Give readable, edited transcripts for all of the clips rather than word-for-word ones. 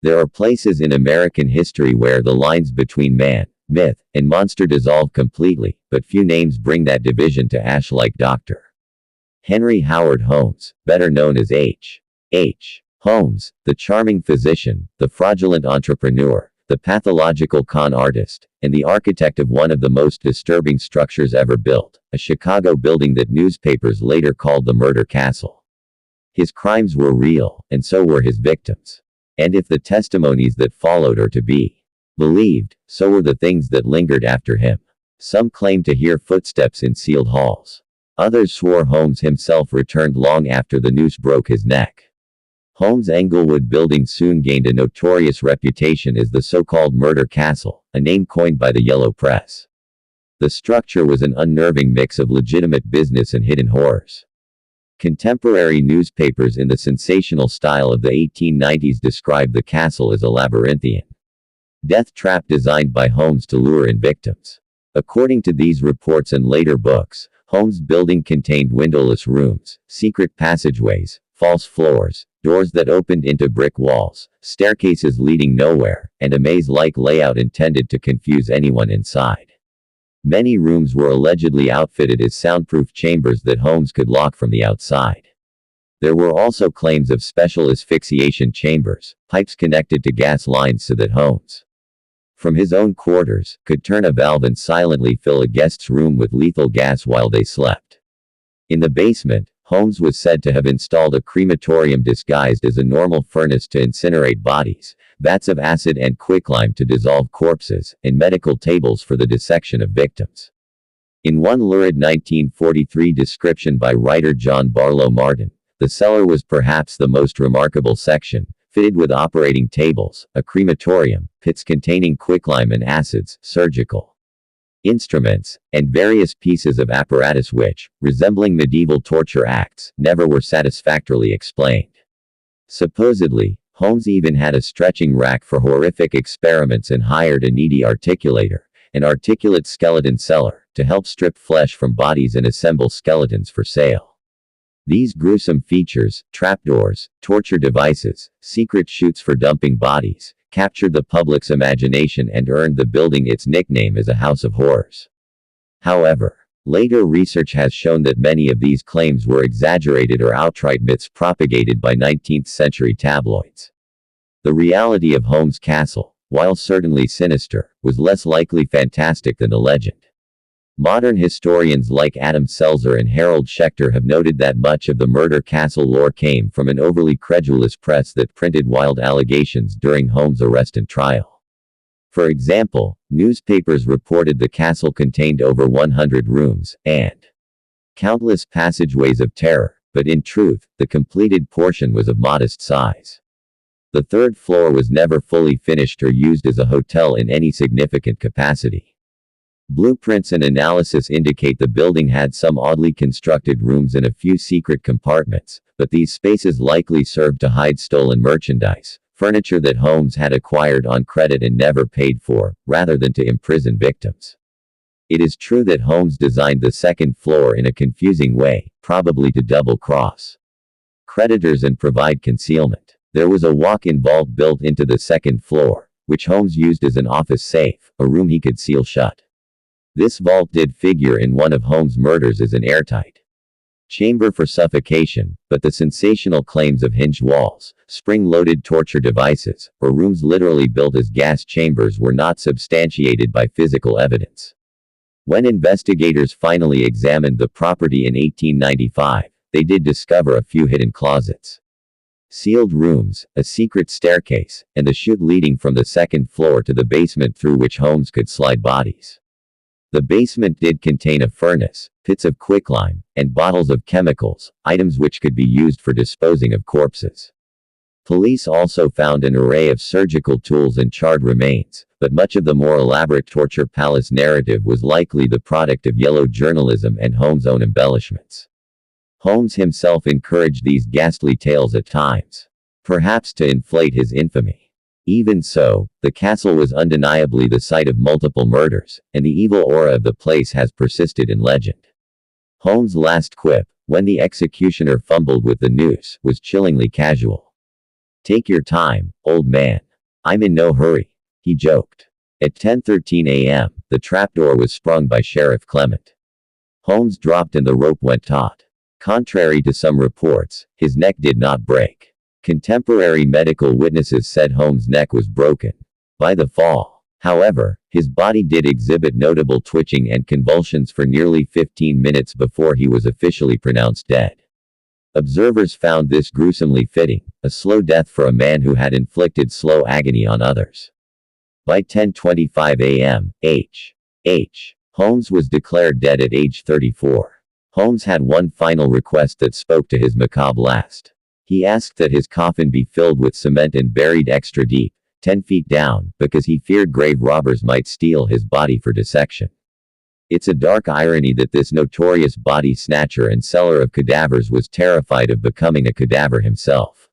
There are places in American history where the lines between man, myth, and monster dissolve completely, but few names bring that division to ash like Dr. Henry Howard Holmes, better known as H. H. Holmes, the charming physician, the fraudulent entrepreneur, the pathological con artist, and the architect of one of the most disturbing structures ever built, a Chicago building that newspapers later called the Murder Castle. His crimes were real, and so were his victims. And if the testimonies that followed are to be believed, so were the things that lingered after him. Some claimed to hear footsteps in sealed halls. Others swore Holmes himself returned long after the noose broke his neck. Holmes' Englewood building soon gained a notorious reputation as the so-called Murder Castle, a name coined by the Yellow Press. The structure was an unnerving mix of legitimate business and hidden horrors. Contemporary newspapers in the sensational style of the 1890s described the castle as a labyrinthian death trap designed by Holmes to lure in victims. According to these reports and later books, Holmes' building contained windowless rooms, secret passageways, false floors, doors that opened into brick walls, staircases leading nowhere, and a maze-like layout intended to confuse anyone inside. Many rooms were allegedly outfitted as soundproof chambers that Holmes could lock from the outside. There were also claims of special asphyxiation chambers, pipes connected to gas lines so that Holmes, from his own quarters, could turn a valve and silently fill a guest's room with lethal gas while they slept. In the basement, Holmes was said to have installed a crematorium disguised as a normal furnace to incinerate bodies, vats of acid and quicklime to dissolve corpses, and medical tables for the dissection of victims. In one lurid 1943 description by writer John Barlow Martin, the cellar was perhaps the most remarkable section, fitted with operating tables, a crematorium, pits containing quicklime and acids, surgical instruments, and various pieces of apparatus which, resembling medieval torture acts, never were satisfactorily explained. Supposedly, Holmes even had a stretching rack for horrific experiments and hired a needy articulator, an articulate skeleton seller, to help strip flesh from bodies and assemble skeletons for sale. These gruesome features, trapdoors, torture devices, secret chutes for dumping bodies, captured the public's imagination and earned the building its nickname as a house of horrors. However, later research has shown that many of these claims were exaggerated or outright myths propagated by 19th-century tabloids. The reality of Holmes' Castle, while certainly sinister, was less likely fantastic than the legend. Modern historians like Adam Selzer and Harold Schechter have noted that much of the Murder Castle lore came from an overly credulous press that printed wild allegations during Holmes' arrest and trial. For example, newspapers reported the castle contained over 100 rooms, and countless passageways of terror, but in truth, the completed portion was of modest size. The third floor was never fully finished or used as a hotel in any significant capacity. Blueprints and analysis indicate the building had some oddly constructed rooms and a few secret compartments, but these spaces likely served to hide stolen merchandise, furniture that Holmes had acquired on credit and never paid for, rather than to imprison victims. It is true that Holmes designed the second floor in a confusing way, probably to double-cross creditors and provide concealment. There was a walk-in vault built into the second floor, which Holmes used as an office safe, a room he could seal shut. This vault did figure in one of Holmes' murders as an airtight chamber for suffocation, but the sensational claims of hinged walls, spring-loaded torture devices, or rooms literally built as gas chambers were not substantiated by physical evidence. When investigators finally examined the property in 1895, they did discover a few hidden closets, sealed rooms, a secret staircase, and a chute leading from the second floor to the basement through which Holmes could slide bodies. The basement did contain a furnace, pits of quicklime, and bottles of chemicals, items which could be used for disposing of corpses. Police also found an array of surgical tools and charred remains, but much of the more elaborate torture palace narrative was likely the product of yellow journalism and Holmes' own embellishments. Holmes himself encouraged these ghastly tales at times, perhaps to inflate his infamy. Even so, the castle was undeniably the site of multiple murders, and the evil aura of the place has persisted in legend. Holmes' last quip, when the executioner fumbled with the noose, was chillingly casual. "Take your time, old man. I'm in no hurry, he joked. At 10:13 a.m., the trapdoor was sprung by Sheriff Clement. Holmes dropped and the rope went taut. Contrary to some reports, his neck did not break. Contemporary medical witnesses said Holmes' neck was broken by the fall. However, his body did exhibit notable twitching and convulsions for nearly 15 minutes before he was officially pronounced dead. Observers found this gruesomely fitting, a slow death for a man who had inflicted slow agony on others. By 10:25 a.m., H. Holmes was declared dead at age 34. Holmes had one final request that spoke to his macabre last. He asked that his coffin be filled with cement and buried extra deep, 10 feet down, because he feared grave robbers might steal his body for dissection. It's a dark irony that this notorious body snatcher and seller of cadavers was terrified of becoming a cadaver himself.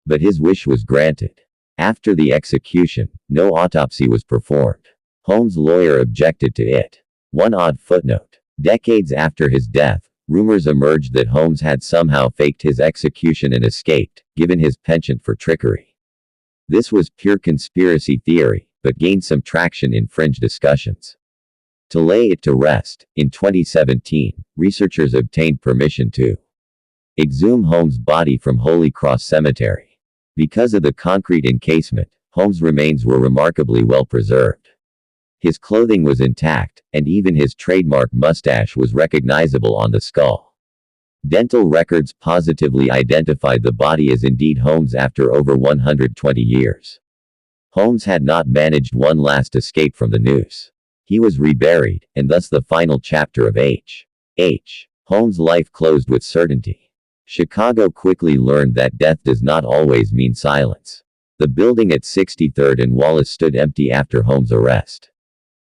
But his wish was granted. After the execution, no autopsy was performed. Holmes' lawyer objected to it. One odd footnote. Decades after his death, rumors emerged that Holmes had somehow faked his execution and escaped, given his penchant for trickery. This was pure conspiracy theory, but gained some traction in fringe discussions. To lay it to rest, in 2017, researchers obtained permission to exhume Holmes' body from Holy Cross Cemetery. Because of the concrete encasement, Holmes' remains were remarkably well preserved. His clothing was intact, and even his trademark mustache was recognizable on the skull. Dental records positively identified the body as indeed Holmes after over 120 years. Holmes had not managed one last escape from the noose. He was reburied, and thus the final chapter of H. Holmes' life closed with certainty. Chicago quickly learned that death does not always mean silence. The building at 63rd and Wallace stood empty after Holmes' arrest.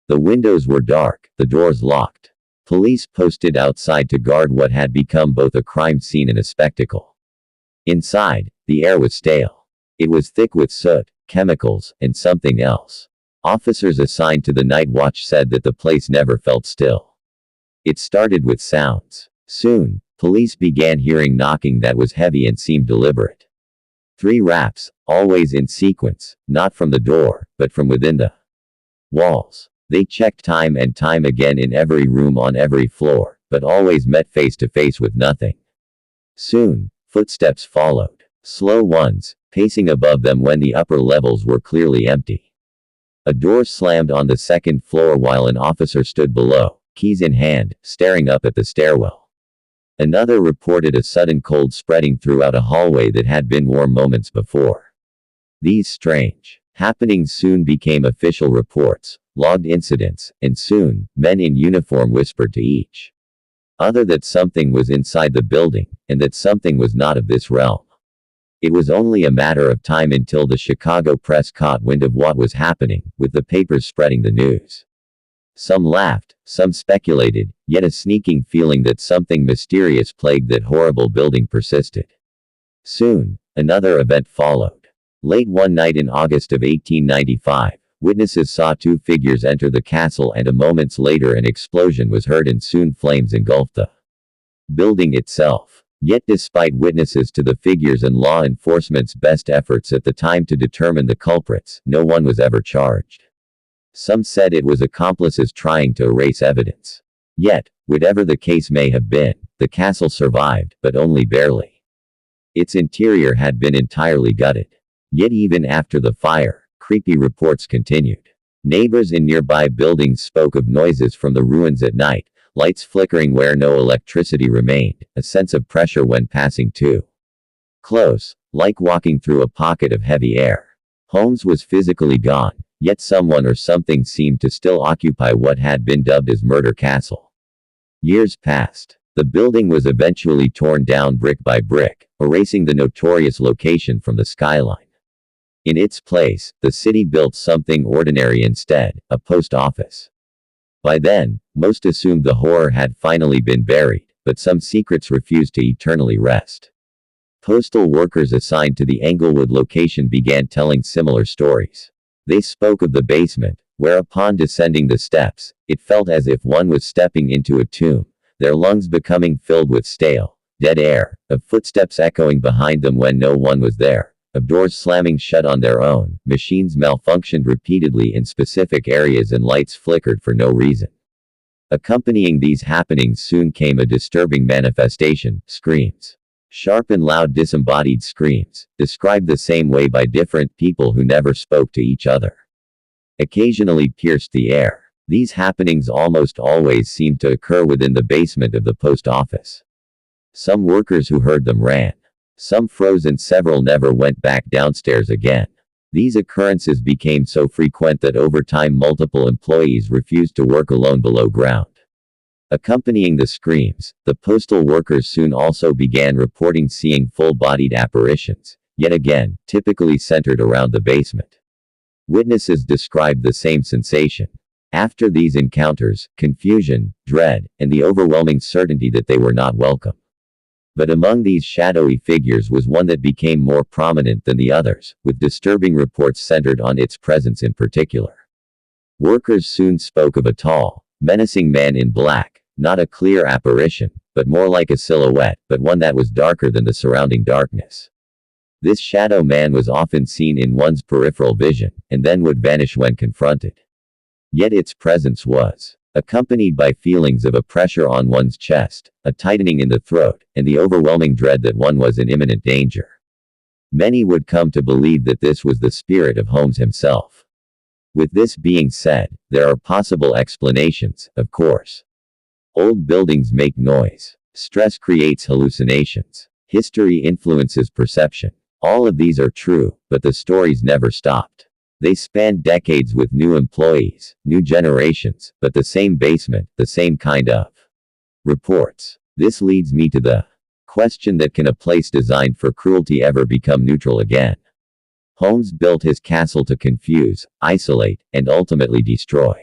The windows were dark, the doors locked. Police posted outside to guard what had become both a crime scene and a spectacle. Inside, the air was stale. It was thick with soot, chemicals, and something else. Officers assigned to the night watch said that the place never felt still. It started with sounds. Soon, police began hearing knocking that was heavy and seemed deliberate. 3 raps, always in sequence, not from the door, but from within the walls. They checked time and time again in every room on every floor, but always met face to face with nothing. Soon, footsteps followed. Slow ones, pacing above them when the upper levels were clearly empty. A door slammed on the 2nd floor while an officer stood below, keys in hand, staring up at the stairwell. Another reported a sudden cold spreading throughout a hallway that had been warm moments before. These strange happenings soon became official reports, logged incidents, and soon, men in uniform whispered to each other that something was inside the building, and that something was not of this realm. It was only a matter of time until the Chicago press caught wind of what was happening, with the papers spreading the news. Some laughed, some speculated, yet a sneaking feeling that something mysterious plagued that horrible building persisted. Soon, another event followed. Late one night in August of 1895, witnesses saw 2 figures enter the castle, and a moments later an explosion was heard and soon flames engulfed the building itself. Yet despite witnesses to the figures and law enforcement's best efforts at the time to determine the culprits, no one was ever charged. Some said it was accomplices trying to erase evidence. Yet, whatever the case may have been, the castle survived, but only barely. Its interior had been entirely gutted. Yet even after the fire, creepy reports continued. Neighbors in nearby buildings spoke of noises from the ruins at night, lights flickering where no electricity remained, a sense of pressure when passing too close, like walking through a pocket of heavy air. Holmes was physically gone, yet someone or something seemed to still occupy what had been dubbed as Murder Castle. Years passed. The building was eventually torn down brick by brick, erasing the notorious location from the skyline. In its place, the city built something ordinary instead, a post office. By then, most assumed the horror had finally been buried, but some secrets refused to eternally rest. Postal workers assigned to the Englewood location began telling similar stories. They spoke of the basement, where upon descending the steps, it felt as if one was stepping into a tomb, their lungs becoming filled with stale, dead air, of footsteps echoing behind them when no one was there, of doors slamming shut on their own, machines malfunctioned repeatedly in specific areas, and lights flickered for no reason. Accompanying these happenings soon came a disturbing manifestation: screams. Sharp and loud disembodied screams, described the same way by different people who never spoke to each other. Occasionally pierced the air. These happenings almost always seemed to occur within the basement of the post office. Some workers who heard them ran. Some froze, and several never went back downstairs again. These occurrences became so frequent that over time multiple employees refused to work alone below ground. Accompanying the screams, the postal workers soon also began reporting seeing full-bodied apparitions, yet again, typically centered around the basement. Witnesses described the same sensation. After these encounters, confusion, dread, and the overwhelming certainty that they were not welcome. But among these shadowy figures was one that became more prominent than the others, with disturbing reports centered on its presence in particular. Workers soon spoke of a tall, menacing man in black, not a clear apparition, but more like a silhouette, but one that was darker than the surrounding darkness. This shadow man was often seen in one's peripheral vision, and then would vanish when confronted. Yet its presence was accompanied by feelings of a pressure on one's chest, a tightening in the throat, and the overwhelming dread that one was in imminent danger. Many would come to believe that this was the spirit of Holmes himself. With this being said, there are possible explanations, of course. Old buildings make noise. Stress creates hallucinations. History influences perception. All of these are true, but the stories never stopped. They spanned decades with new employees, new generations, but the same basement, the same kind of reports. This leads me to the question: that can a place designed for cruelty ever become neutral again? Holmes built his castle to confuse, isolate, and ultimately destroy.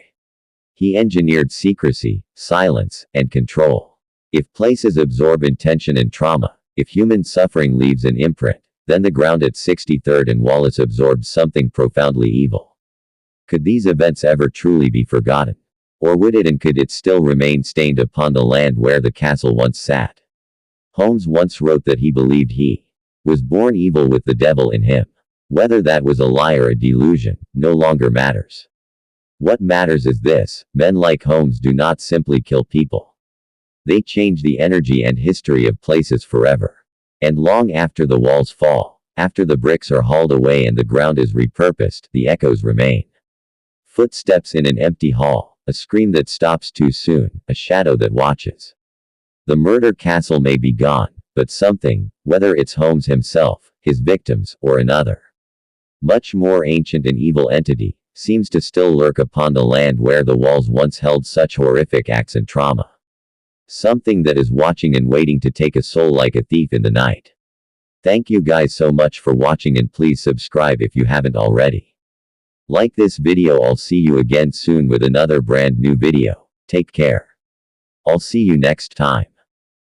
He engineered secrecy, silence, and control. If places absorb intention and trauma, if human suffering leaves an imprint, then the ground at 63rd and Wallace absorbed something profoundly evil. Could these events ever truly be forgotten? Or would it, and could it still remain stained upon the land where the castle once sat? Holmes once wrote that he believed he was born evil with the devil in him. Whether that was a lie or a delusion, no longer matters. What matters is this: men like Holmes do not simply kill people. They change the energy and history of places forever. And long after the walls fall, after the bricks are hauled away and the ground is repurposed, the echoes remain. Footsteps in an empty hall, a scream that stops too soon, a shadow that watches. The murder castle may be gone, but something, whether it's Holmes himself, his victims, or another much more ancient and evil entity, seems to still lurk upon the land where the walls once held such horrific acts and trauma. Something that is watching and waiting to take a soul like a thief in the night. Thank you guys so much for watching, and please subscribe if you haven't already. Like this video. I'll see you again soon with another brand new video. Take care. I'll see you next time.